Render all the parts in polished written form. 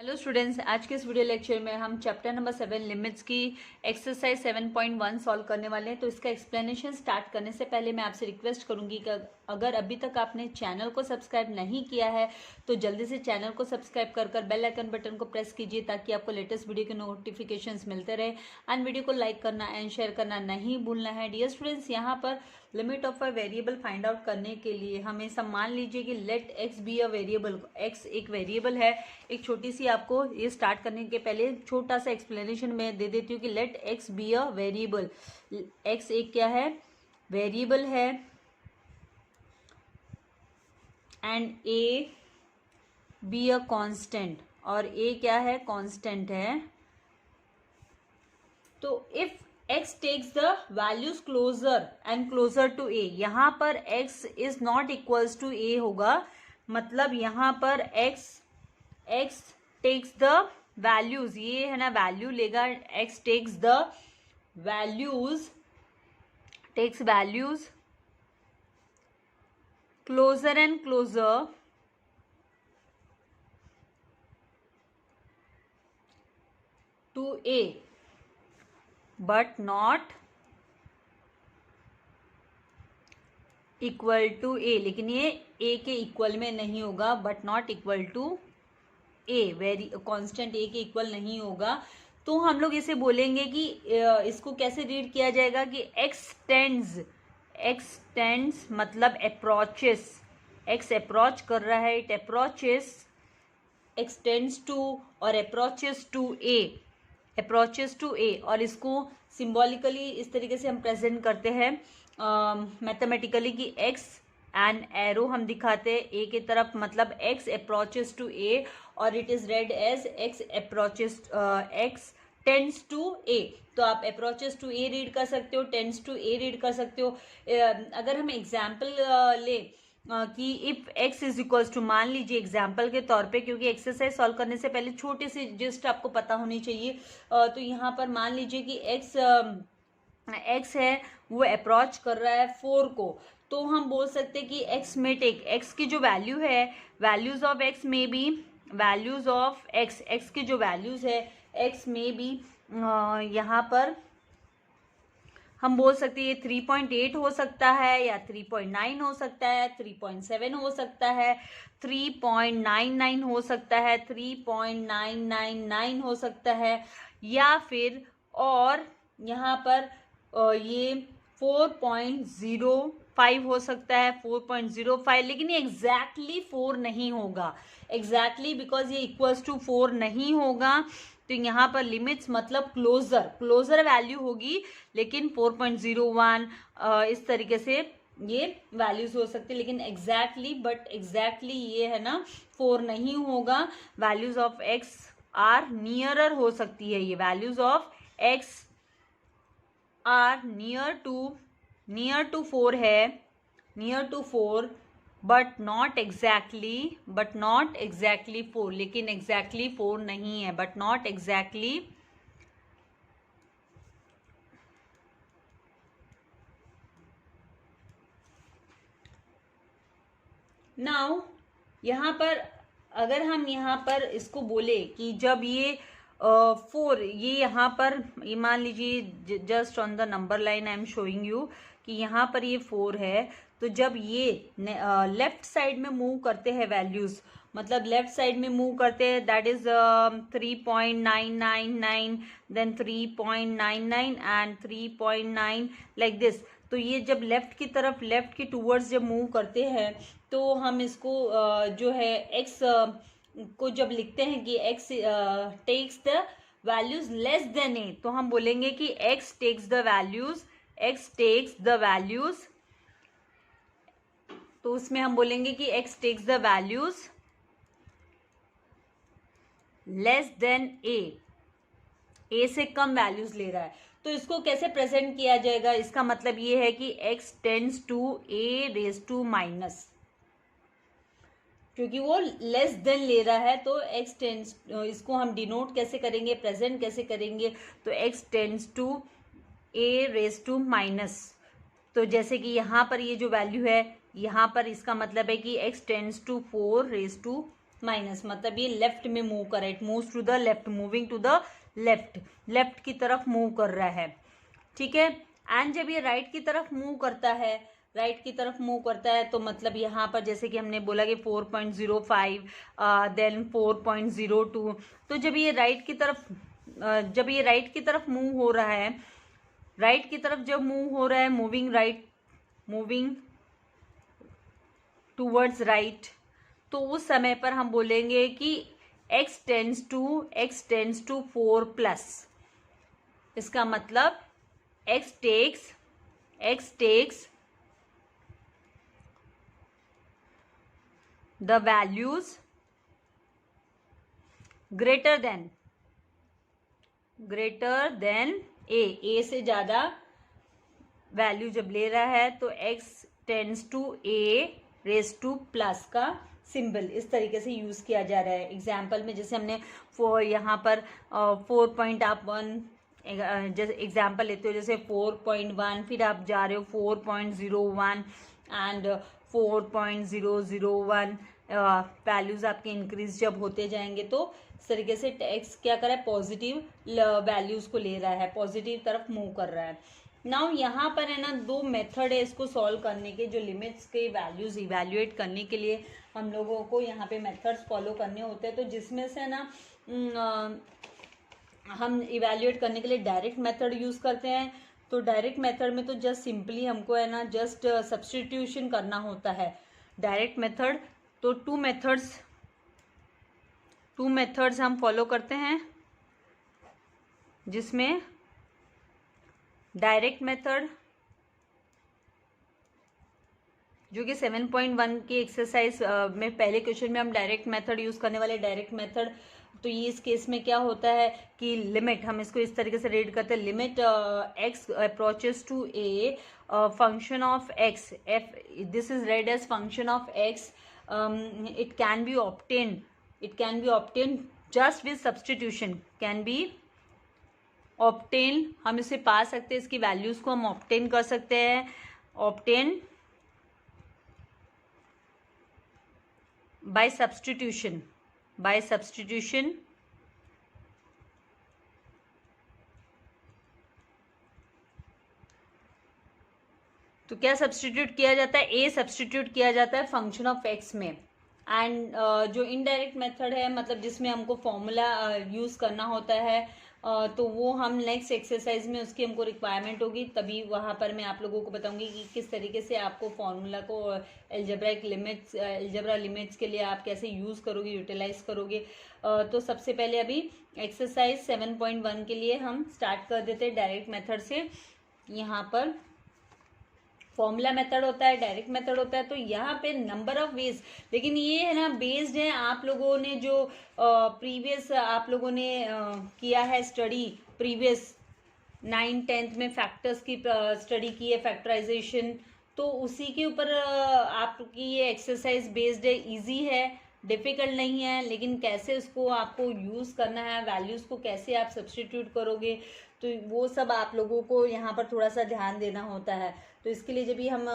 Hello students, आज के इस वीडियो लेक्चर में हम चैप्टर नंबर 7 लिमिट्स की एक्सरसाइज 7.1 सॉल्व करने वाले हैं। तो इसका एक्सप्लेनेशन स्टार्ट करने से पहले मैं आपसे रिक्वेस्ट करूंगी कि अगर अभी तक आपने चैनल को सब्सक्राइब नहीं किया है तो जल्दी से चैनल को सब्सक्राइब कर बेल आइकन बटन को प्रेस कीजिए ताकि आपको लेटेस्ट वीडियो के नोटिफिकेशंस मिलते रहे। एंड वीडियो को लाइक करना एंड शेयर करना नहीं भूलना है। डियर स्टूडेंट्स, यहाँ पर limit of a variable find out करने के लिए हमें सब मान लीजिए कि let X be a variable, X एक वेरिएबल है। एक छोटी सी आपको ये स्टार्ट करने के पहले छोटा सा एक्सप्लेनेशन मैं दे देती हूँ कि let X be a variable. X एक क्या है? वेरिएबल है। And A be a constant, और ए क्या है? कांस्टेंट है। तो if x takes the values closer and closer to a, यहाँ पर x is not equals to a होगा। मतलब यहाँ पर x takes the values, ये है ना वैल्यू लेगा। x takes the values, takes values closer and closer to a but not equal to A. लेकिन ये ए के इक्वल में नहीं होगा, but not equal to A, very constant A के इक्वल नहीं होगा। तो हम लोग इसे बोलेंगे कि इसको कैसे रीड किया जाएगा कि एक्स टेंड्स मतलब अप्रोचेस, एक्स अप्रोच कर रहा है, इट अप्रोचेस, एक्सटेंड्स टू और approaches to A, approaches to A. और इसको सिंबॉलिकली इस तरीके से हम प्रेजेंट करते हैं मैथमेटिकली कि एक्स एंड एरो हम दिखाते हैं ए की तरफ, मतलब एक्स अप्रोचेस टू ए, और it is read as X approaches, X tends to A. तो आप अप्रोचेस टू ए रीड कर सकते हो, टेंड्स टू ए रीड कर सकते हो। अगर हम एग्जाम्पल ले कि if x is equals to, मान लीजिए एग्जाम्पल के तौर पे, क्योंकि एक्सरसाइज सॉल्व करने से पहले छोटी सी जस्ट आपको पता होनी चाहिए। तो यहाँ पर मान लीजिए कि x है, वो अप्रोच कर रहा है 4 को। तो हम बोल सकते हैं कि x में टेक, x की जो वैल्यू है, वैल्यूज ऑफ x में बी, वैल्यूज ऑफ x की जो वैल्यूज है x में बी, यहाँ पर हम बोल सकते हैं ये 3.8 हो सकता है, या 3.9 हो सकता है, 3.7 हो सकता है, 3.99 हो सकता है, 3.999 हो सकता है, या फिर और यहाँ पर ये 4.05 हो सकता है, 4.05। लेकिन ये एग्जैक्टली 4 नहीं होगा, एग्जैक्टली बिकॉज ये इक्वल्स टू 4 नहीं होगा। तो यहाँ पर लिमिट्स मतलब क्लोजर वैल्यू होगी, लेकिन 4.01 इस तरीके से ये वैल्यूज हो सकती है। लेकिन एग्जैक्टली ये है ना 4 नहीं होगा। Values of X are nearer हो सकती है, ये values of X are near to 4 है, near to 4, but not exactly 4। लेकिन एग्जैक्टली 4 नहीं है, बट नॉट एग्जैक्टली। नाउ यहाँ पर अगर हम यहाँ पर इसको बोले कि जब ये 4, ये यहाँ पर ये मान लीजिए just on the number line I am showing you कि यहाँ पर ये 4 है। तो जब ये लेफ्ट साइड में मूव करते हैं वैल्यूज, मतलब लेफ्ट साइड में मूव करते हैं, that is 3.999, then 3.99 and 3.9 like this. तो ये जब लेफ्ट की तरफ, लेफ्ट की टूवर्ड्स जब मूव करते हैं, तो हम इसको जो है x को जब लिखते हैं कि x takes the values less than a, तो हम बोलेंगे कि x टेक्स द वैल्यूज, तो उसमें हम बोलेंगे कि x takes the values less than a से कम वैल्यूज ले रहा है। तो इसको कैसे प्रेजेंट किया जाएगा? इसका मतलब ये है कि x tends to a raise to minus, क्योंकि वो लेस देन ले रहा है। तो x टेंड्स, इसको हम डिनोट कैसे करेंगे, प्रेजेंट कैसे करेंगे? तो x tends to a raise to minus. तो जैसे कि यहाँ पर ये जो वैल्यू है, यहाँ पर इसका मतलब है कि x tends to 4 raise to minus, मतलब ये लेफ्ट में मूव कर रहा है, it moves to the left, moving to the left, left की तरफ मूव कर रहा है, ठीक है। एंड जब ये राइट की तरफ मूव करता है, राइट की तरफ मूव करता है तो मतलब यहाँ पर जैसे कि हमने बोला कि 4.05 देन 4.02, तो जब ये राइट की तरफ मूव हो रहा है, राइट की तरफ जब मूव हो रहा है, मूविंग टूवर्ड्स राइट, तो उस समय पर हम बोलेंगे कि x टेंड्स टू 4 प्लस। इसका मतलब x takes the values greater than a से ज्यादा वैल्यू जब ले रहा है तो x tends to a raise to plus का सिंबल इस तरीके से यूज किया जा रहा है। एग्जाम्पल में जैसे हमने यहाँ पर 4.1 जैसे एग्जाम्पल लेते हो, जैसे 4.1, फिर आप जा रहे हो 4.01 एंड 4.001, वैल्यूज आपके इंक्रीज जब होते जाएंगे तो इस तरीके से टेक्स्ट क्या कर रहा है, पॉजिटिव वैल्यूज को ले रहा है, पॉजिटिव तरफ मूव कर रहा है। नाउ यहाँ पर है ना दो मेथड है इसको सॉल्व करने के, जो लिमिट्स के वैल्यूज इवैल्यूएट करने के लिए हम लोगों को यहाँ पे मेथड्स फॉलो करने होते हैं। तो जिसमें से ना हम इवैल्यूएट करने के लिए डायरेक्ट मेथड यूज़ करते हैं। तो डायरेक्ट मेथड में तो जस्ट सिंपली हमको है ना जस्ट सब्स्टिट्यूशन करना होता है। डायरेक्ट मेथड तो टू मेथड्स हम फॉलो करते हैं, जिसमें डायरेक्ट मेथड जो कि 7.1 की एक्सरसाइज में पहले क्वेश्चन में हम डायरेक्ट मेथड यूज करने वाले डायरेक्ट मेथड। तो ये इस केस में क्या होता है कि लिमिट, हम इसको इस तरीके से रीड करते हैं, limit x approaches to a function of x, this is read as function of x, it can be obtain just with substitution, can be obtain, हम इसे पा सकते हैं, इसकी वैल्यूज को हम ऑब्टेन कर सकते हैं, ऑब्टेन बाय सब्स्टिट्यूशन, तो क्या सब्स्टिट्यूट किया जाता है, ए सब्स्टिट्यूट किया जाता है फंक्शन ऑफ एक्स में। एंड जो इनडायरेक्ट मेथड है, मतलब जिसमें हमको फॉर्मूला यूज करना होता है, तो वो हम नेक्स्ट एक्सरसाइज में उसकी हमको रिक्वायरमेंट होगी, तभी वहाँ पर मैं आप लोगों को बताऊंगी कि किस तरीके से आपको फॉर्मूला को अलजेब्रा लिमिट्स के लिए आप कैसे यूज़ करोगे, यूटिलाइज करोगे। तो सबसे पहले अभी एक्सरसाइज 7.1 के लिए हम स्टार्ट कर देते हैं डायरेक्ट मेथड से। यहाँ पर फॉर्मूला मेथड होता है, डायरेक्ट मेथड होता है, तो यहाँ पे नंबर ऑफ वेज, लेकिन ये है ना बेस्ड है आप लोगों ने जो प्रीवियस आप लोगों ने किया है स्टडी, प्रीवियस 9th-10th में फैक्टर्स की स्टडी की है, फैक्टराइजेशन, तो उसी के ऊपर आपकी ये एक्सरसाइज बेस्ड है। इजी है, डिफिकल्ट नहीं है, लेकिन कैसे उसको आपको यूज़ करना है, वैल्यूज़ को कैसे आप सब्स्टिट्यूट करोगे, तो वो सब आप लोगों को यहाँ पर थोड़ा सा ध्यान देना होता है। तो इसके लिए जब भी हम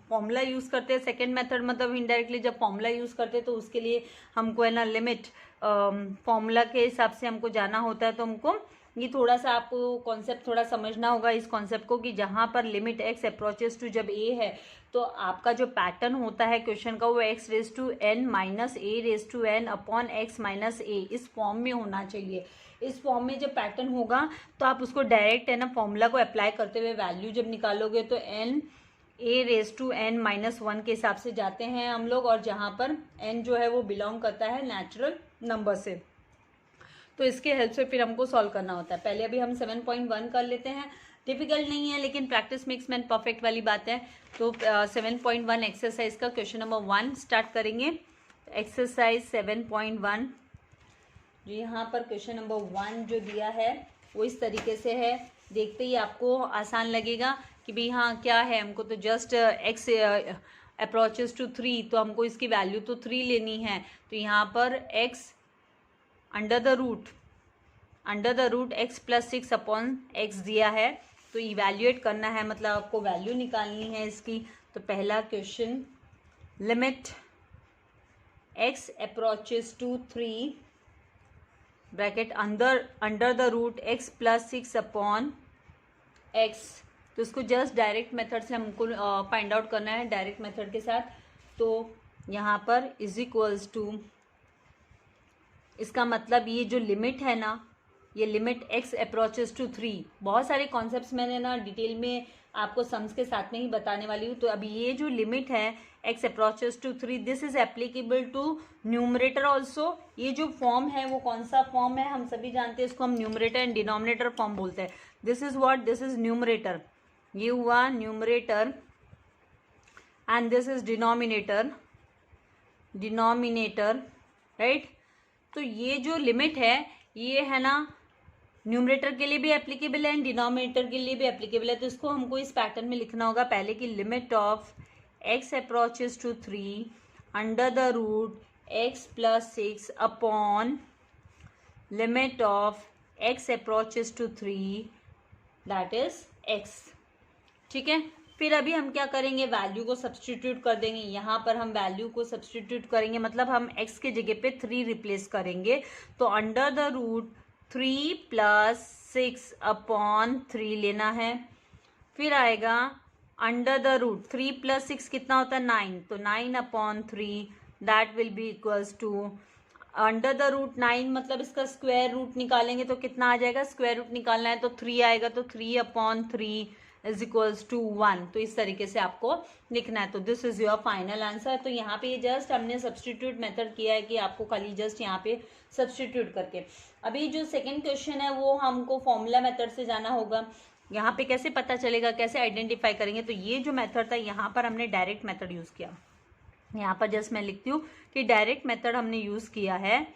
फॉर्मूला यूज़ करते हैं, सेकेंड मेथड मतलब इनडायरेक्टली जब फॉर्मूला यूज़ करते हैं, तो उसके लिए हमको है ना लिमिट फॉर्मूला के हिसाब से हमको जाना होता है। तो हमको ये थोड़ा सा आपको कॉन्सेप्ट थोड़ा समझना होगा इस कॉन्सेप्ट को, कि जहाँ पर लिमिट x अप्रोचेस टू जब a है, तो आपका जो पैटर्न होता है क्वेश्चन का, वो x raise to n minus a raise to n upon x minus a इस फॉर्म में होना चाहिए। इस फॉर्म में जब पैटर्न होगा तो आप उसको डायरेक्ट है ना फॉर्मूला को अप्लाई करते हुए वैल्यू जब निकालोगे तो n a raise to n minus 1 के हिसाब से जाते हैं हम लोग, और जहाँ पर n जो है वो बिलोंग करता है नेचुरल नंबर से। तो इसके हेल्प से फिर हमको सॉल्व करना होता है। पहले अभी हम 7.1 कर लेते हैं, डिफिकल्ट नहीं है लेकिन प्रैक्टिस मेक्स मैन परफेक्ट वाली बात है। तो 7.1 एक्सरसाइज का क्वेश्चन नंबर 1 स्टार्ट करेंगे। एक्सरसाइज 7.1 जो यहाँ पर क्वेश्चन नंबर 1 जो दिया है वो इस तरीके से है। देखते ही आपको आसान लगेगा कि भाई हाँ क्या है, हमको तो जस्ट x अप्रोचेस टू 3, तो हमको इसकी वैल्यू तो 3 लेनी है। तो यहाँ पर x under the root x plus 6 upon x दिया है, तो इवैल्यूएट करना है, मतलब आपको वैल्यू निकालनी है इसकी। तो पहला question, limit x approaches to 3 bracket under the root x plus 6 upon x। तो इसको जस्ट डायरेक्ट मेथड से हमको फाइंड आउट करना है, डायरेक्ट मेथड के साथ। तो यहाँ पर इज इक्वल्स टू, इसका मतलब ये जो लिमिट है ना, ये लिमिट x अप्रोचेस टू 3, बहुत सारे कॉन्सेप्ट्स मैंने ना डिटेल में आपको सम्स के साथ में ही बताने वाली हूँ। तो अभी ये जो लिमिट है x approaches to 3, this is applicable to numerator also. ये जो फॉर्म है वो कौन सा फॉर्म है, हम सभी जानते हैं, इसको हम न्यूमरेटर एंड डिनोमिनेटर फॉर्म बोलते हैं। This is what, this is numerator, ये हुआ numerator, and this is denominator, right. तो ये जो लिमिट है ये है ना न्यूमरेटर के लिए भी एप्लीकेबल है एंड डिनोमिनेटर के लिए भी एप्लीकेबल है। तो इसको हमको इस पैटर्न में लिखना होगा पहले की limit of x approaches to 3 under the root x plus 6 upon limit of x approaches to 3 that is x। ठीक है, फिर अभी हम क्या करेंगे, वैल्यू को सब्सटीट्यूट कर देंगे। यहाँ पर हम वैल्यू को सब्सटीट्यूट करेंगे, मतलब हम x के जगह पे 3 रिप्लेस करेंगे। तो under the root 3 plus 6 upon 3 लेना है। फिर आएगा अंडर द रूट 3 प्लस 6 कितना होता है 9, तो 9 upon 3 that will be equals to under the root 9, मतलब इसका स्क्वायर रूट निकालेंगे तो कितना आ जाएगा, स्क्वायर रूट निकालना है तो 3 आएगा, तो 3 अपॉन 3 इज इक्वल्स टू 1। तो इस तरीके से आपको लिखना है। तो this is your final answer. तो यहाँ पे जस्ट हमने सब्सटीट्यूट मेथड किया है कि आपको खाली जस्ट यहाँ पे सब्सटीट्यूट करके। अभी जो सेकंड क्वेश्चन है वो हमको फॉर्मूला मेथड से जाना होगा। यहाँ पे कैसे पता चलेगा, कैसे आइडेंटिफाई करेंगे, तो ये जो मेथड था यहाँ पर हमने डायरेक्ट मेथड यूज़ किया। यहाँ पर जस्ट मैं लिखती हूँ कि डायरेक्ट मेथड हमने यूज़ किया है।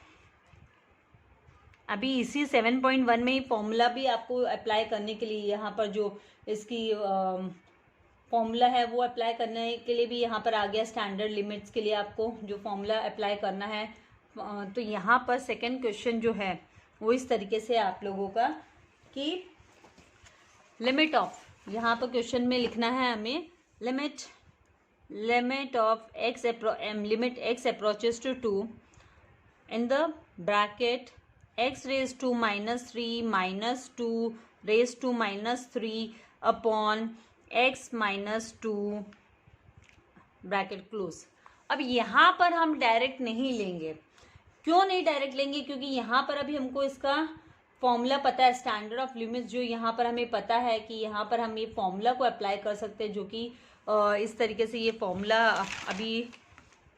अभी इसी 7.1 में ही फॉर्मूला भी आपको अप्लाई करने के लिए, यहाँ पर जो इसकी फॉर्मूला है वो अप्लाई करने के लिए भी यहाँ पर आ गया। स्टैंडर्ड लिमिट्स के लिए आपको जो फॉर्मूला अप्लाई करना है। तो यहाँ पर सेकंड क्वेश्चन जो है वो इस तरीके से आप लोगों का कि लिमिट ऑफ, यहाँ पर क्वेश्चन में लिखना है हमें limit of limit x approaches to 2 in the bracket x raise to -3 -2 raise to -3 upon x -2 bracket close. अब यहाँ पर हम डायरेक्ट नहीं लेंगे। क्यों नहीं डायरेक्ट लेंगे, क्योंकि यहाँ पर अभी हमको इसका फॉर्मूला पता है, स्टैंडर्ड ऑफ लिमिट्स जो यहाँ पर हमें पता है कि यहाँ पर हम ये फॉर्मूला को अप्लाई कर सकते हैं, जो कि इस तरीके से ये फॉर्मूला अभी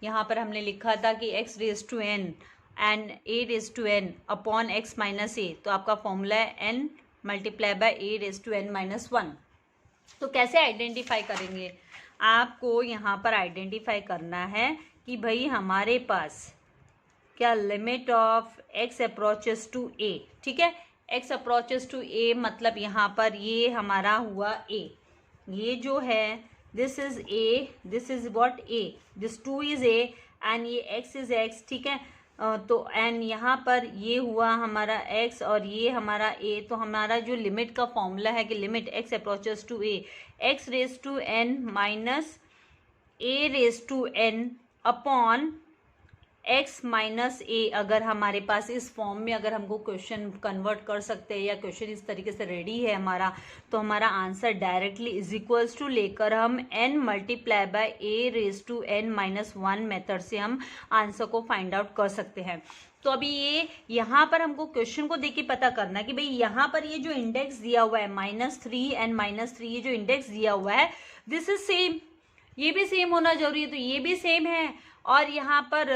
यहाँ पर हमने लिखा था कि x raise to n and a raise to n upon x minus a। तो आपका फॉर्मूला है n multiply by a raise to n minus 1। तो कैसे आइडेंटिफाई करेंगे, आपको यहाँ पर आइडेंटिफाई करना है कि भाई हमारे पास क्या limit of x approaches to a। ठीक है, x अप्रोचेस टू a मतलब यहाँ पर ये हमारा हुआ a, ये जो है this is a, this is what a, this 2 is a and ये x इज x। ठीक है, तो एंड यहाँ पर ये हुआ हमारा x और ये हमारा a। तो हमारा जो लिमिट का फॉर्मूला है कि limit x approaches to a, x raise to n minus a raise to n upon x minus a। अगर हमारे पास इस फॉर्म में अगर हमको क्वेश्चन कन्वर्ट कर सकते हैं या क्वेश्चन इस तरीके से रेडी है हमारा, तो हमारा answer directly is equals to लेकर हम n multiply by a raise to n minus 1 method से हम आंसर को फाइंड आउट कर सकते हैं। तो अभी ये यहाँ पर हमको क्वेश्चन को देख के पता करना कि भाई यहाँ पर ये जो इंडेक्स दिया हुआ है -3 एंड -3, ये जो इंडेक्स दिया हुआ है दिस इज सेम, ये भी सेम होना जरूरी है, तो ये भी सेम है। और यहाँ पर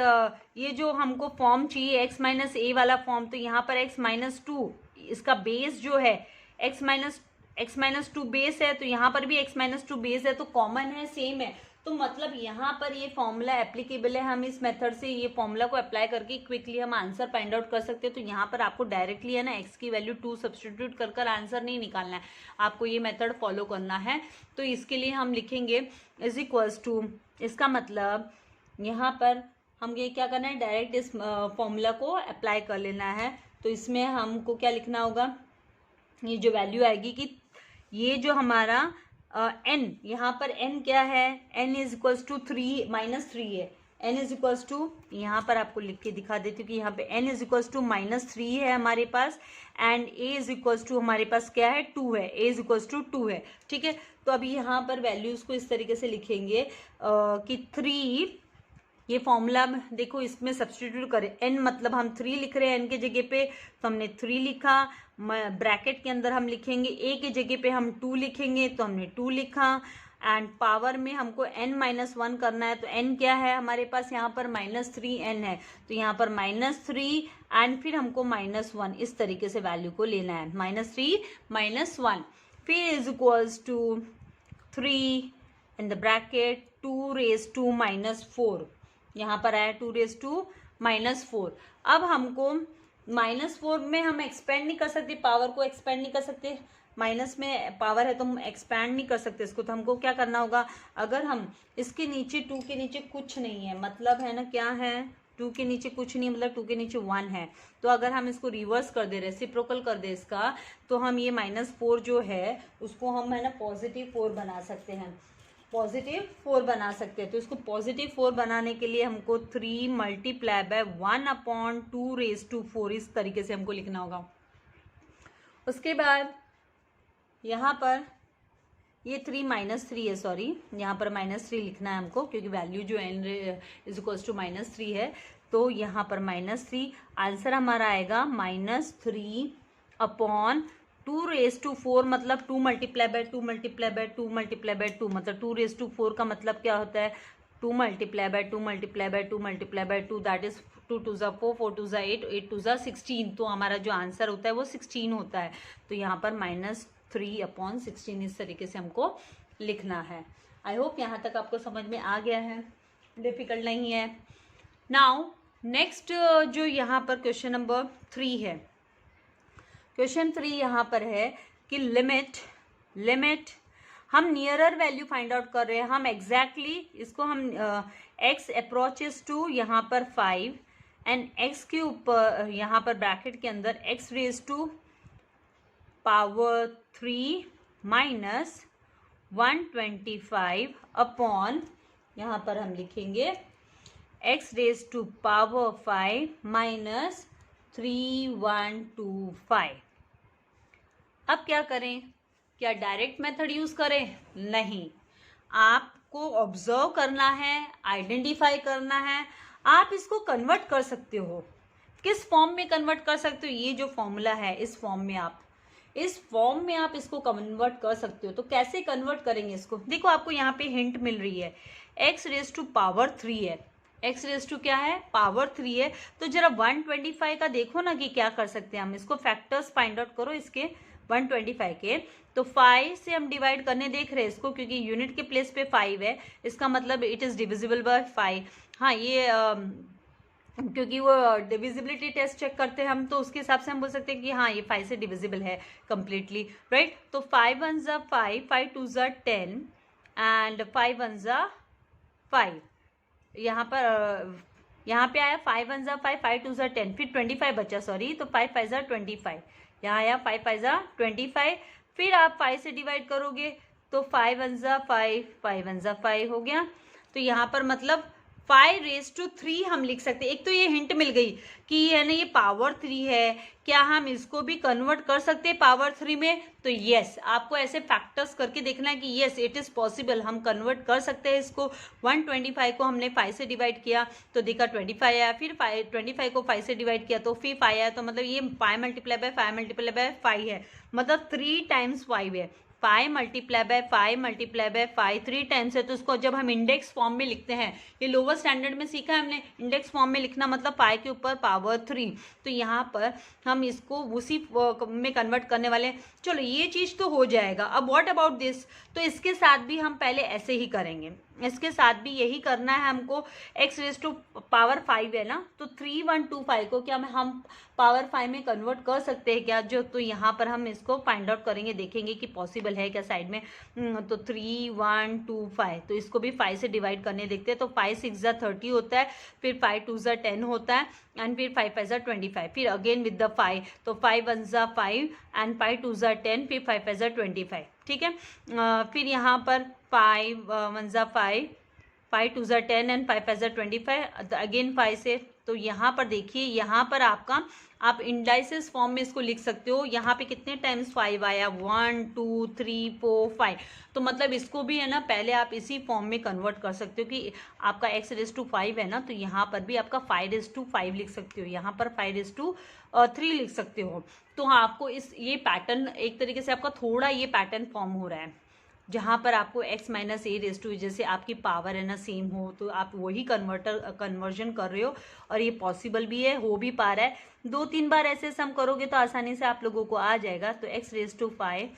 ये जो हमको फॉर्म चाहिए x माइनस a वाला फॉर्म, तो यहाँ पर x माइनस 2 इसका बेस जो है x माइनस 2 बेस है, तो यहाँ पर भी x माइनस 2 बेस है, तो कॉमन है, सेम है। तो मतलब यहाँ पर ये फॉर्मूला एप्लीकेबल है। हम इस मेथड से ये फॉर्मूला को अप्लाई करके क्विकली हम आंसर फाइंड आउट कर सकते हैं। तो यहाँ पर आपको डायरेक्टली है ना x की वैल्यू 2 सब्सटीट्यूट कर आंसर नहीं निकालना है, आपको ये मेथड फॉलो करना है। तो इसके लिए हम लिखेंगे इज इक्वल्स टू, इसका मतलब यहाँ पर हम ये क्या करना है, डायरेक्ट इस फॉर्मूला को अप्लाई कर लेना है। तो इसमें हमको क्या लिखना होगा, ये जो वैल्यू आएगी कि ये जो हमारा n, यहाँ पर n क्या है, n इज इक्वल्स टू 3 -3 है, n इज इक्वल्स टू, यहाँ पर आपको लिख के दिखा देती हूँ कि यहाँ पे n इज इक्वल्स टू -3 है हमारे पास, and a is equals to हमारे पास क्या है, 2 है, a इज इक्वल्स टू 2 है, ठीक है। तो अभी यहाँ पर वैल्यूज को इस तरीके से लिखेंगे कि 3, ये फॉर्मूला देखो इसमें सब्सटीट्यूट करें, n मतलब हम 3 लिख रहे हैं n के जगह पे, तो हमने 3 लिखा, ब्रैकेट के अंदर हम लिखेंगे a के जगह पे हम 2 लिखेंगे, तो हमने 2 लिखा, एंड पावर में हमको n-1 करना है, तो n क्या है हमारे पास यहाँ पर -3n है, तो यहाँ पर -3 एंड फिर हमको -1, इस तरीके से वैल्यू को लेना है, -3 -1, फिर is equals to 3 in the bracket 2 raise to -4, यहाँ पर आया 2 रेज टू -4। अब हमको -4 में हम एक्सपेंड नहीं कर सकते, पावर को एक्सपेंड नहीं कर सकते, माइनस में पावर है तो हम एक्सपैंड नहीं कर सकते इसको, तो हमको क्या करना होगा, अगर हम इसके नीचे 2 के नीचे कुछ नहीं है, मतलब है ना क्या है, 2 के नीचे कुछ नहीं, मतलब 2 के नीचे 1 है, तो अगर हम इसको रिवर्स कर दे, रेसिप्रोकल कर दे इसका, तो हम ये -4 जो है उसको हम है ना +4 बना सकते हैं, +4 बना सकते हैं। तो इसको +4 बनाने के लिए हमको 3 मल्टीप्लाई बाय 1/2 रेज टू 4, इस तरीके से हमको लिखना होगा। उसके बाद यहाँ पर ये 3 -3 है, सॉरी यहाँ पर -3 लिखना है हमको, क्योंकि वैल्यू जो n इज इक्वल्स टू -3 है, तो यहाँ पर -3, आंसर हमारा आएगा -3/2 रेज टू 4, मतलब 2 multiply by 2 multiply by 2 multiply by 2, मतलब 2 रेज टू 4 का मतलब क्या होता है, 2 multiply by 2 multiply by 2 multiply by 2, that is 2 2 ज़ा 4, 4 2 ज़ा 8, 8 2 ज़ा 16, तो हमारा जो आंसर होता है वो 16 होता है। तो यहाँ पर -3/16 इस तरीके से हमको लिखना है। आई होप यहाँ तक आपको समझ में आ गया है, डिफिकल्ट नहीं है। नाउ नेक्स्ट जो यहाँ पर क्वेश्चन नंबर 3 है, क्वेश्चन 3 यहाँ पर है कि लिमिट हम नियरर वैल्यू फाइंड आउट कर रहे हैं, हम एग्जैक्टली इसको हम x अप्रोचेस टू यहाँ पर 5 एंड x के ऊपर यहाँ पर ब्रैकेट के अंदर x raise to power 3 -125 upon, यहाँ पर हम लिखेंगे x रेज टू पावर 5 -3125। अब क्या करें, क्या डायरेक्ट मेथड यूज करें, नहीं, आपको ऑब्जर्व करना है, आइडेंटिफाई करना है, आप इसको कन्वर्ट कर सकते हो। किस फॉर्म में कन्वर्ट कर सकते हो, ये जो फॉर्मूला है इस फॉर्म में आप इसको कन्वर्ट कर सकते हो। तो कैसे कन्वर्ट करेंगे इसको, देखो आपको यहाँ पे हिंट मिल रही है, x रेज टू पावर 3 है, x रेज टू क्या है, पावर 3 है, तो जरा 125 का देखो ना कि क्या कर सकते हैं हम, इसको फैक्टर्स फाइंड आउट करो इसके 125 के, तो 5 से हम डिवाइड करने देख रहे हैं इसको, क्योंकि यूनिट के प्लेस पे 5 है, इसका मतलब इट इज डिविजिबल बाय 5। हाँ ये क्योंकि वो डिविजिबिलिटी टेस्ट चेक करते हैं हम, तो उसके हिसाब से हम बोल सकते हैं कि हाँ ये 5 से डिविजिबल है कम्प्लीटली, राइट। तो 5 1 ज़ा 5, 5 2 ज़ा 10 एंड 5 1 ज़ा 5, यहाँ पे आया 5 1 ज़ा 5, 5 2 ज़ा 10, फिर 25 बचा, सॉरी, तो 5 5 ज़ा 25, यहाँ आया 5 5 ज़ा 25, फिर आप 5 से डिवाइड करोगे तो 5 1 ज़ा 5, 5 1 ज़ा 5 हो गया। तो यहाँ पर मतलब 5 रेज टू 3 हम लिख सकते हैं। एक तो ये हिंट मिल गई कि है ना ये पावर 3 है, क्या हम इसको भी कन्वर्ट कर सकते हैं पावर 3 में, तो यस, आपको ऐसे फैक्टर्स करके देखना है कि यस इट इज पॉसिबल, हम कन्वर्ट कर सकते हैं इसको। 125 को हमने 5 से डिवाइड किया तो देखा 25 आया, फिर 25 को 5 से डिवाइड किया तो फिर 5 आया, तो मतलब ये 5 मल्टीप्लाई बाय 5 मल्टीप्लाई बाय 5 है, मतलब 3 टाइम्स 5 है, 5 multiply by 5 multiply by 5 3 times है। तो उसको जब हम इंडेक्स फॉर्म में लिखते हैं, ये लोअर स्टैंडर्ड में सीखा है हमने इंडेक्स फॉर्म में लिखना, मतलब 5 के ऊपर पावर 3, तो यहाँ पर हम इसको उसी में कन्वर्ट करने वाले हैं। चलो ये चीज़ तो हो जाएगा। अब व्हाट अबाउट दिस, तो इसके साथ भी हम पहले ऐसे ही करेंगे, इसके साथ भी यही करना है हमको। x रेज टू पावर 5 है ना, तो 3125 को क्या हम पावर 5 में कन्वर्ट कर सकते हैं क्या, जो, तो यहाँ पर हम इसको फाइंड आउट करेंगे, देखेंगे कि पॉसिबल है क्या साइड में। तो 3125, तो इसको भी 5 से डिवाइड करने देखते हैं, तो 5 6 ज़ा 30 होता है, फिर 5 2 ज़ा 10 होता है, एंड फिर 5 5 ज़ा 25, फिर अगेन विद द 5, तो 5 1 ज़ा 5 एंड 5 2 ज़ा 10, फिर 5 5 ज़ा 25, ठीक है। फिर यहाँ पर 5 1 ज़ा 5 5 2 10 एंड 5 5 25, अगेन 5 से। तो यहाँ पर देखिए, यहाँ पर आपका आप इंडाइसिस फॉर्म में इसको लिख सकते हो। यहाँ पे कितने टाइम्स 5 आया, 1 2 3 4 5। तो मतलब इसको भी है ना, पहले आप इसी फॉर्म में कन्वर्ट कर सकते हो कि आपका x⁵5 है ना, तो यहाँ पर भी आपका 5⁵5 लिख सकते हो, यहाँ पर 5⁵3 लिख सकते हो। तो हाँ, आपको ये पैटर्न एक तरीके से आपका थोड़ा ये पैटर्न फॉर्म हो रहा है, जहाँ पर आपको x minus A raise to, जैसे आपकी पावर है ना सेम हो, तो आप वही कन्वर्जन कर रहे हो, और ये पॉसिबल भी है, हो भी पा रहा है। 2-3 बार ऐसे सम करोगे तो आसानी से आप लोगों को आ जाएगा। तो x⁵5,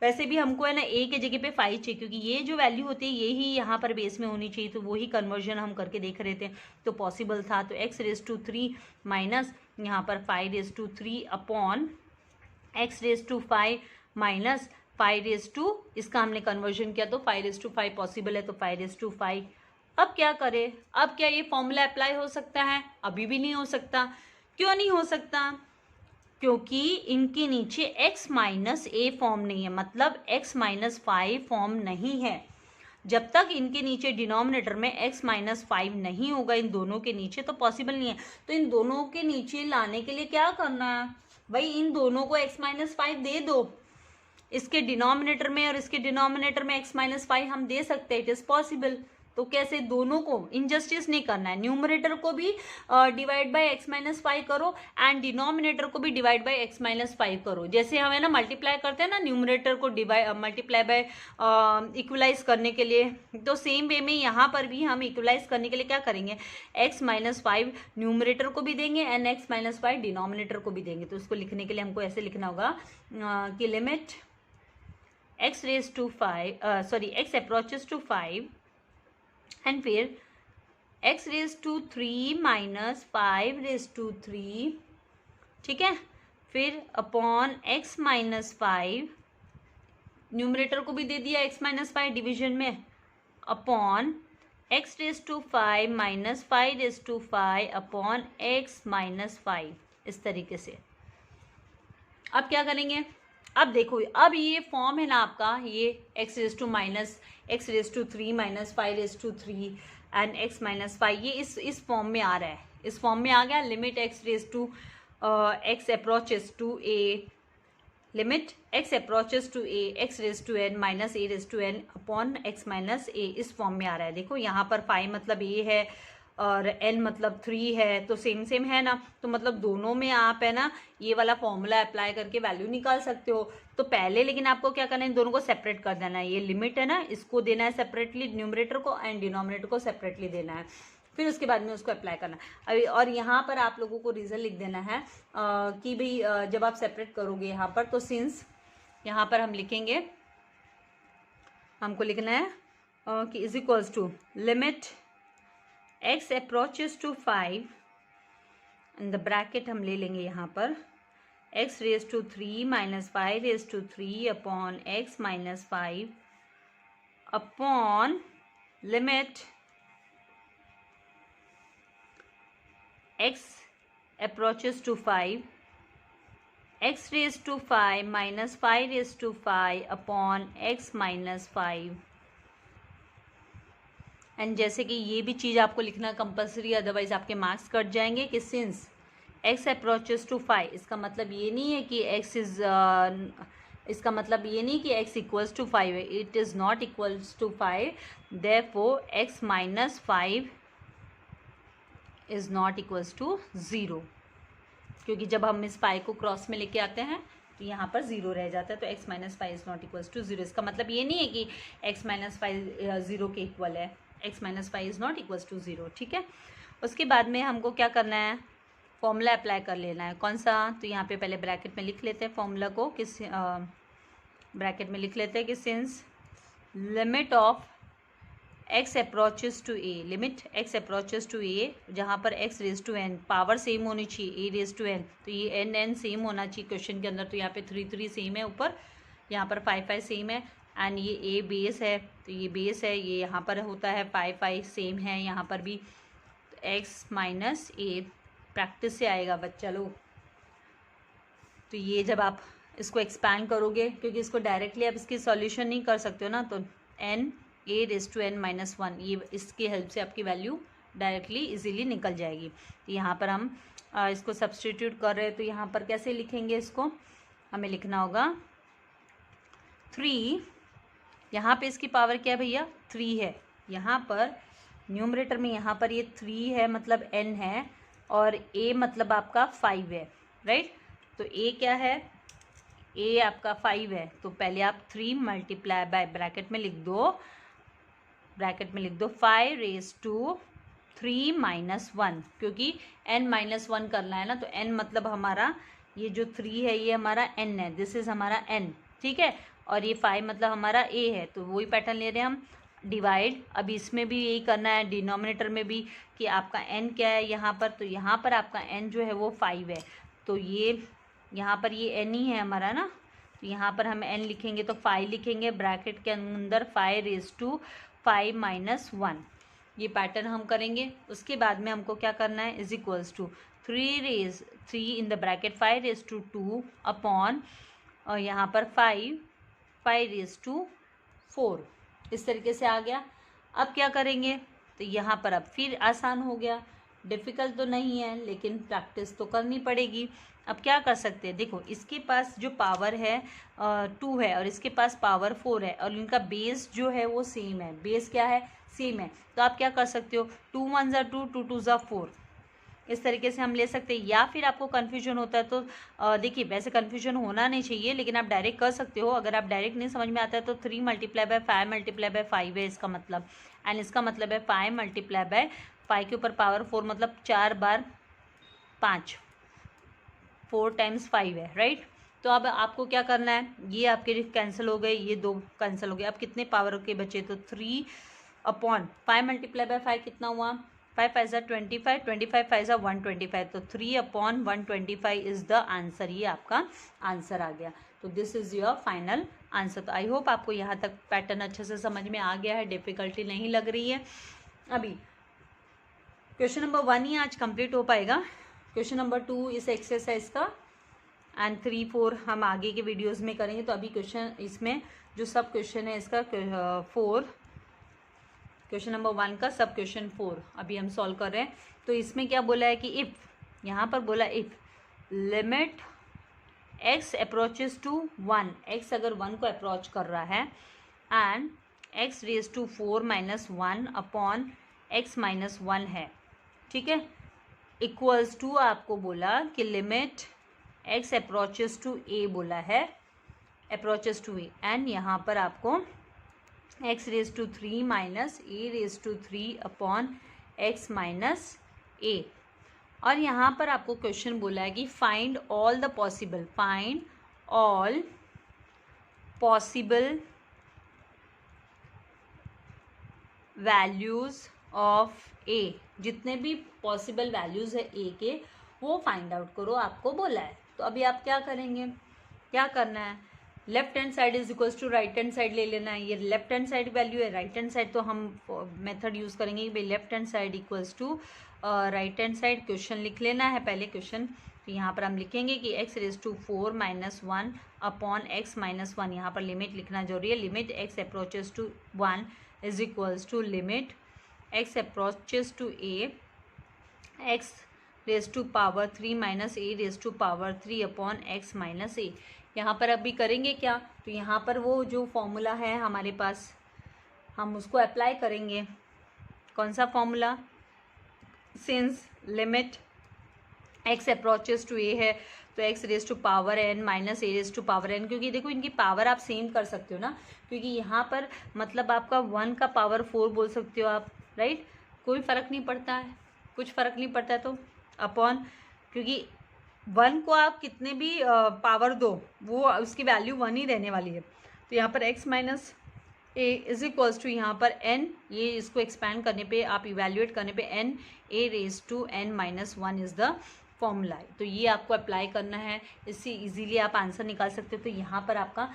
वैसे भी हमको है ना a के जगह पे 5 चाहिए, क्योंकि ये जो वैल्यू होती है ये ही यहाँ पर बेस में होनी चाहिए, तो वही कन्वर्जन हम करके देख रहे थे, तो पॉसिबल था। तो x⁵3 माइनस यहाँ पर 5⁵3 अपॉन x⁵5 माइनस 5⁵, इसका हमने कन्वर्जन किया तो 5⁵5 पॉसिबल है, तो 5⁵5। अब क्या करें, अब क्या ये फॉर्मूला अप्लाई हो सकता है? अभी भी नहीं हो सकता। क्यों नहीं हो सकता? क्योंकि इनके नीचे x माइनस ए फॉर्म नहीं है, मतलब x-5 फॉर्म नहीं है। जब तक इनके नीचे डिनोमिनेटर में x-5 नहीं होगा, इन दोनों के नीचे, तो पॉसिबल नहीं है। तो इन दोनों के नीचे लाने के लिए क्या करना है भाई, इन दोनों को x-5 दे दो, इसके डिनोमिनेटर में और इसके डिनोमिनेटर में x-5 हम दे सकते हैं, इट इज पॉसिबल। तो कैसे, दोनों को इनजस्टिस नहीं करना है, न्यूमरेटर को भी डिवाइड बाय x-5 करो एंड डिनोमिनेटर को भी डिवाइड बाय x-5 करो। जैसे हमें ना मल्टीप्लाई करते हैं ना न्यूमरेटर को मल्टीप्लाई बाय इक्वलाइज करने के लिए, तो सेम वे में यहाँ पर भी हम इक्वलाइज करने के लिए क्या करेंगे, x-5 न्यूमरेटर को भी देंगे एंड x-5 डिनोमिनेटर को भी देंगे। तो उसको लिखने के लिए हमको ऐसे लिखना होगा कि limit x approaches to 5 and फिर x⁵3 माइनस 5⁵3, ठीक है, फिर अपॉन x-5, न्यूमरेटर को भी दे दिया x-5 डिवीजन में, upon x⁵5 minus 5⁵5 upon x-5, इस तरीके से। अब क्या करेंगे, अब देखो, अब ये फॉर्म है ना आपका, ये x⁵3 माइनस 5⁵3 एंड x-5, ये इस फॉर्म में आ रहा है, इस फॉर्म में आ गया। Limit x approaches to a, limit x approaches to a x⁵n minus a⁵n upon x minus a, इस फॉर्म में आ रहा है। देखो यहाँ पर 5 मतलब a है और n मतलब 3 है, तो सेम है ना, तो मतलब दोनों में आप है ना ये वाला फॉर्मूला अप्लाई करके वैल्यू निकाल सकते हो। तो पहले लेकिन आपको क्या करना है, इन दोनों को सेपरेट कर देना है। ये लिमिट है ना, इसको देना है सेपरेटली न्यूमरेटर को, एंड डिनोमिनेटर को सेपरेटली देना है, फिर उसके बाद में उसको अप्लाई करना है। और यहाँ पर आप लोगों को रीज़न लिख देना है कि भाई जब आप सेपरेट करोगे यहाँ पर, तो सिंस यहाँ पर हम लिखेंगे, हमको लिखना है कि is equals to limit x approaches to 5, in the bracket हम ले लेंगे यहाँ पर x⁵3 minus 5⁵3 upon x-5 upon limit x approaches to 5 x⁵5 minus 5⁵5 upon x-5। And जैसे कि ये भी चीज़ आपको लिखना कंपलसरी, अदरवाइज आपके मार्क्स कट जाएंगे, कि सिंस x अप्रोचेस टू 5, इसका मतलब ये नहीं है कि इसका मतलब ये नहीं कि x इक्वल्स टू 5 है, it is not equals to 5, therefore x minus 5 is not equals to 0, क्योंकि जब हम इस पाई को क्रॉस में लेके आते हैं तो यहाँ पर 0 रह जाता है, तो x-5 is not equals to 0। इसका मतलब ये नहीं है कि x-5 0 के इक्वल है, x-5 is not equals to 0, ठीक है। उसके बाद में हमको क्या करना है, फॉर्मूला अप्लाई कर लेना है। कौन सा, तो यहाँ पे पहले ब्रैकेट में लिख लेते हैं फॉर्मूला को, किस ब्रैकेट में लिख लेते हैं कि since limit of x approaches to a, limit x approaches to a, जहाँ पर x⁵n पावर सेम होनी चाहिए a⁵n, तो ये n सेम होना चाहिए क्वेश्चन के अंदर। तो यहाँ पे 3 सेम है ऊपर, यहाँ पर 5 सेम है, एंड ये a बेस है, तो ये बेस है, ये यहाँ पर होता है 5 सेम है यहाँ पर भी। तो x माइनस a प्रैक्टिस से आएगा बच्चा लोग। तो ये जब आप इसको एक्सपैंड करोगे, क्योंकि इसको डायरेक्टली आप इसकी सॉल्यूशन नहीं कर सकते हो ना, तो n A raise to n minus 1, ये इसकी हेल्प से आपकी वैल्यू डायरेक्टली इजीली निकल जाएगी। तो यहाँ पर हम इसको सब्सटीट्यूट कर रहे हैं, तो यहाँ पर कैसे लिखेंगे इसको, हमें लिखना होगा 3, यहाँ पे इसकी पावर क्या है भैया 3 है, यहाँ पर न्यूमरेटर में यहाँ पर ये 3 है मतलब n है, और a मतलब आपका 5 है, राइट। तो a क्या है, a आपका 5 है, तो पहले आप 3 मल्टीप्लाई बाय ब्रैकेट में लिख दो 5 रेज टू 3 माइनस 1, क्योंकि n माइनस 1 करना है ना, तो n मतलब हमारा ये जो 3 है ये हमारा n है, दिस इज हमारा n, ठीक है। और ये 5 मतलब हमारा a है, तो वही पैटर्न ले रहे हैं हम, डिवाइड। अब इसमें भी यही करना है, डिनोमिनेटर में भी, कि आपका n क्या है यहाँ पर, तो यहाँ पर आपका n जो है वो 5 है, तो ये यहाँ पर ये n ही है हमारा ना, तो यहाँ पर हम n लिखेंगे तो 5 लिखेंगे, ब्रैकेट के अंदर 5 रेज टू 5 माइनस 1, ये पैटर्न हम करेंगे। उसके बाद में हमको क्या करना है, is equals to 3 in the bracket 5 raise to 2 upon, और यहाँ पर 5 रेज टू 4, इस तरीके से आ गया। अब क्या करेंगे, तो यहाँ पर अब फिर आसान हो गया, डिफ़िकल्ट तो नहीं है लेकिन प्रैक्टिस तो करनी पड़ेगी। अब क्या कर सकते हैं, देखो इसके पास जो पावर है 2 है और इसके पास पावर 4 है, और इनका बेस जो है वो सेम है, बेस क्या है सेम है, तो आप क्या कर सकते हो 2 1 ज़ा 2 2 2 ज़ा 4, इस तरीके से हम ले सकते हैं। या फिर आपको कन्फ्यूजन होता है तो देखिए वैसे कन्फ्यूजन होना नहीं चाहिए, लेकिन आप डायरेक्ट कर सकते हो। अगर आप डायरेक्ट नहीं समझ में आता है तो 3 मल्टीप्लाई बाय 5 मल्टीप्लाई बाय 5 है इसका मतलब, एंड इसका मतलब है 5 मल्टीप्लाई बाय 5 के ऊपर पावर 4 मतलब 4 बार 5, 4 टाइम्स 5 है, राइट। तो अब आपको क्या करना है, ये आपके कैंसिल हो गए, ये 2 कैंसिल हो गए, अब कितने पावर के बचे, तो 3 अपॉन 5 मल्टीप्लाई बाय 5 कितना हुआ, 5 5 ज़ा 25, 25 5 ज़ा 125, तो 3 अपॉन 125 इज़ द आंसर, ये आपका आंसर आ गया। तो this is your final answer. तो आई होप आपको यहाँ तक पैटर्न अच्छे से समझ में आ गया है, डिफ़िकल्टी नहीं लग रही है। अभी क्वेश्चन नंबर 1 ही आज कंप्लीट हो पाएगा, क्वेश्चन नंबर 2 इस एक्सरसाइज का, एंड 3 4 हम आगे के वीडियोस में करेंगे। तो अभी क्वेश्चन इसमें जो सब क्वेश्चन है इसका 4, क्वेश्चन नंबर 1 का सब क्वेश्चन 4 अभी हम सॉल्व कर रहे हैं। तो इसमें क्या बोला है कि इफ़, यहाँ पर बोला if limit x approaches to 1, x अगर 1 को अप्रोच कर रहा है, and x raise to 4 minus 1 upon x minus 1 है, ठीक है, इक्वल्स टू आपको बोला कि limit x approaches to a बोला है, अप्रोचेस टू a, एंड यहाँ पर आपको x raise to 3 minus a raise to 3 upon x minus a, और यहाँ पर आपको क्वेश्चन बोला है कि find all the possible, find all possible values of a, जितने भी पॉसिबल वैल्यूज़ है a के वो फाइंड आउट करो, आपको बोला है। तो अभी आप क्या करेंगे, क्या करना है, left hand side is equals to right hand side ले लेना है, ये लेफ्ट हैंड साइड वैल्यू है, राइट हैंड साइड तो हम मेथड यूज़ करेंगे कि भाई left hand side equals to right hand side, question लिख लेना है पहले क्वेश्चन। तो यहाँ पर हम लिखेंगे कि x raise to 4 minus 1 upon x minus 1, यहाँ पर लिमिट लिखना जरूरी है, limit x approaches to 1 is equals to limit x approaches to a x raise to power 3 minus a raise to power 3 upon x minus a। यहाँ पर अभी करेंगे क्या, तो यहाँ पर वो जो फॉर्मूला है हमारे पास हम उसको अप्लाई करेंगे। कौन सा formula, since limit x approaches to a है तो x raise to power n minus a raise to power n, क्योंकि देखो इनकी पावर आप सेम कर सकते हो ना, क्योंकि यहाँ पर मतलब आपका 1 का पावर 4 बोल सकते हो आप, राइट, कोई फ़र्क नहीं पड़ता है, कुछ फ़र्क नहीं पड़ता है, तो अपॉन, क्योंकि 1 को आप कितने भी पावर दो वो उसकी वैल्यू 1 ही रहने वाली है। तो यहाँ पर x minus a is equals to यहाँ पर n, ये इसको एक्सपैंड करने पे आप इवेल्युएट करने पे n a raise to n minus 1 is the formula. तो ये आपको अप्लाई करना है, इससे इजीली आप आंसर निकाल सकते हो। तो यहाँ पर आपका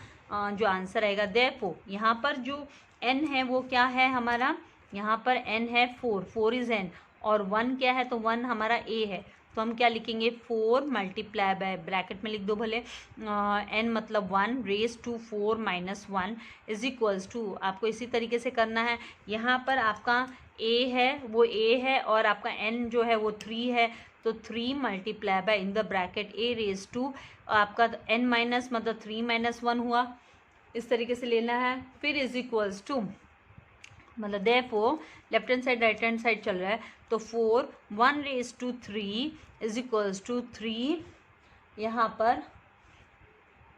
जो आंसर आएगा, देयरफॉर यहाँ पर जो n है वो क्या है हमारा, यहाँ पर n है 4 इज़ n, और 1 क्या है, तो 1 हमारा a है, तो हम क्या लिखेंगे 4 मल्टीप्लाई बाय ब्रैकेट में लिख दो भले n मतलब 1 raise to 4 minus 1 is equals to, आपको इसी तरीके से करना है। यहाँ पर आपका a है वो a है और आपका n जो है वो 3 है, तो 3 multiply by in the bracket a raise to आपका n माइनस मतलब 3 माइनस 1 हुआ, इस तरीके से लेना है। फिर इज इक्वल्स टू मतलब therefore left hand side right hand side चल रहा है, तो 4 1 raise to 3 is equals to 3 यहाँ पर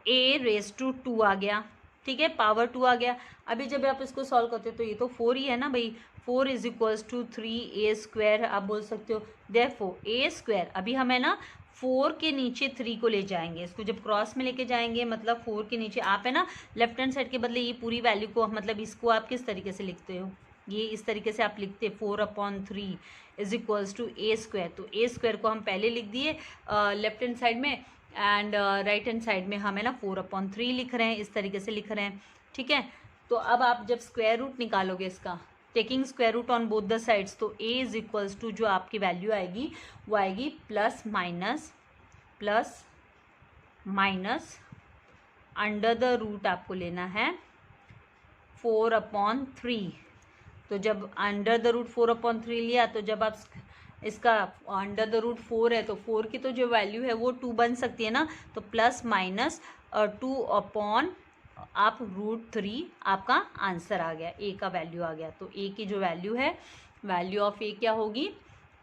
a रेज टू 2 आ गया, ठीक है, पावर 2 आ गया। अभी जब आप इसको सॉल्व करते हो तो ये तो 4 ही है ना भाई, 4 is equals to 3a square आप बोल सकते हो। देयरफॉर a स्क्वायर, अभी हमें ना 4 के नीचे 3 को ले जाएंगे, इसको जब क्रॉस में लेके जाएंगे मतलब 4 के नीचे आप है ना लेफ्ट हैंड साइड के बदले ये पूरी वैल्यू को मतलब इसको आप किस तरीके से लिखते हो, ये इस तरीके से आप लिखते 4/3 is equals to a square. तो a स्क्वायर को हम पहले लिख दिए लेफ्ट हैंड साइड में एंड राइट हैंड साइड में हम है ना 4/3 लिख रहे हैं, इस तरीके से लिख रहे हैं, ठीक है। तो अब आप जब स्क्वायर रूट निकालोगे इसका taking square root on both the sides, तो a इज इक्वल्स टू जो आपकी वैल्यू आएगी वो आएगी plus minus under the root आपको लेना है 4/3। तो जब अंडर द रूट 4/3 लिया तो जब आप इसका अंडर द रूट 4 है तो 4 की तो जो वैल्यू है वो 2 बन सकती है ना, तो प्लस माइनस 2 आप √3 आपका आंसर आ गया, a का वैल्यू आ गया। तो a की जो वैल्यू है, वैल्यू ऑफ a क्या होगी,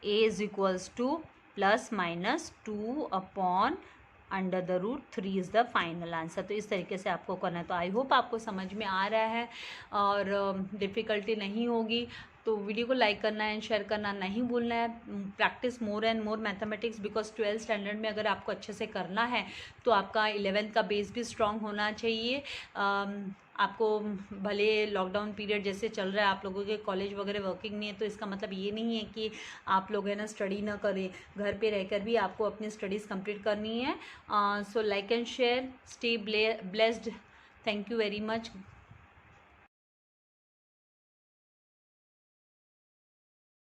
a is equals two plus minus 2/√3 is the final answer. तो इस तरीके से आपको करना है। तो आई होप आपको समझ में आ रहा है और डिफ़िकल्टी नहीं होगी। तो वीडियो को लाइक करना एंड शेयर करना नहीं भूलना है। Practice more and more mathematics, because 12th standard में अगर आपको अच्छे से करना है तो आपका 11th का बेस भी स्ट्रांग होना चाहिए। आपको भले लॉकडाउन पीरियड जैसे चल रहा है, आप लोगों के कॉलेज वगैरह वर्किंग नहीं है, तो इसका मतलब ये नहीं है कि आप लोग है ना स्टडी ना करें, घर पे रहकर भी आपको अपनी स्टडीज़ कंप्लीट करनी है। So like and share, stay blessed, thank you very much.